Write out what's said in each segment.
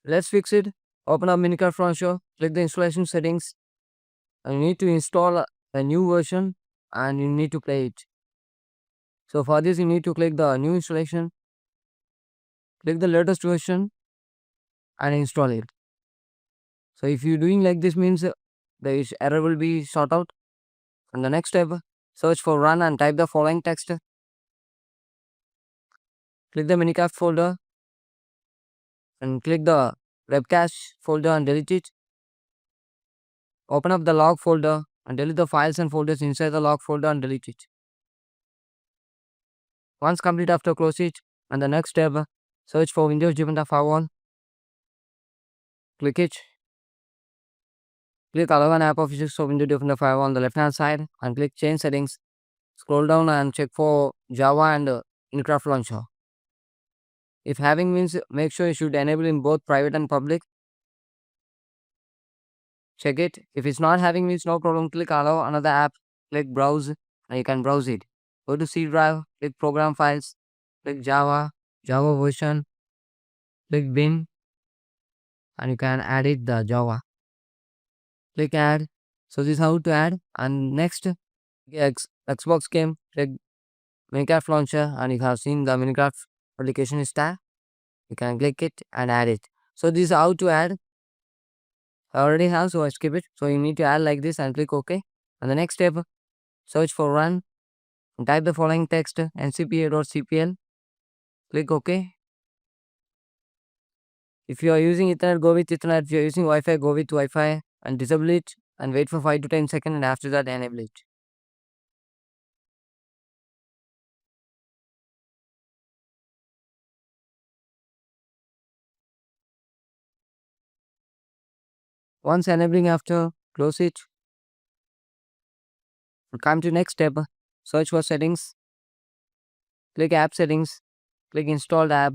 Let's fix it. Open up Minicraft Launcher, click the installation settings, and you need to install a new version and you need to play it. So for this, you need to click the new installation, click the latest version and install it. So if you're doing like this means the error will be sorted out. And the next step, search for run and type the following text. Click the Minicraft folder and click the webcache folder and delete it. Open up the log folder and delete the files and folders inside the log folder and delete it. Once complete, after close it. And the next step, search for Windows Defender Firewall. Click it. Click allow an app of use of Windows Defender Firewall on the left hand side and click change settings. Scroll down and check for Java and Minecraft Launcher. If having means, make sure you should enable in both private and public. Check it. If it's not having means, no problem. Click allow another app. Click browse and you can browse it. Go to C drive. Click program files. Click Java version. Click bin and you can add it the Java. Click add. So this is how to add. And next, Xbox game. Click Minecraft launcher and you have seen the Minecraft application is there. You can click it and add it. So this is how to add. I already have, so I skip it. So you need to add like this and click OK. And the next step, search for run. Type the following text ncpa.cpl. Click OK. If you are using Ethernet, go with Ethernet. If you are using Wi-Fi, go with Wi-Fi and disable it and wait for 5 to 10 seconds and after that enable it. Once enabling, after close it. Come to next step, search for settings. Click app settings. Click installed app.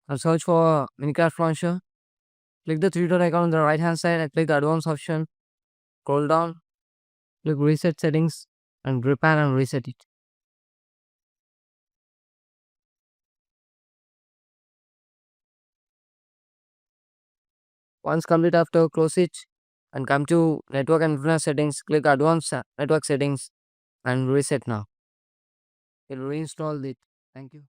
And search for Minecraft launcher. Click the three dot icon on the right hand side and click the advanced option. Scroll down. Click reset settings and repair and reset it. Once complete, after close it and come to network and internet settings. Click advanced network settings and reset now. It will reinstall it. Thank you.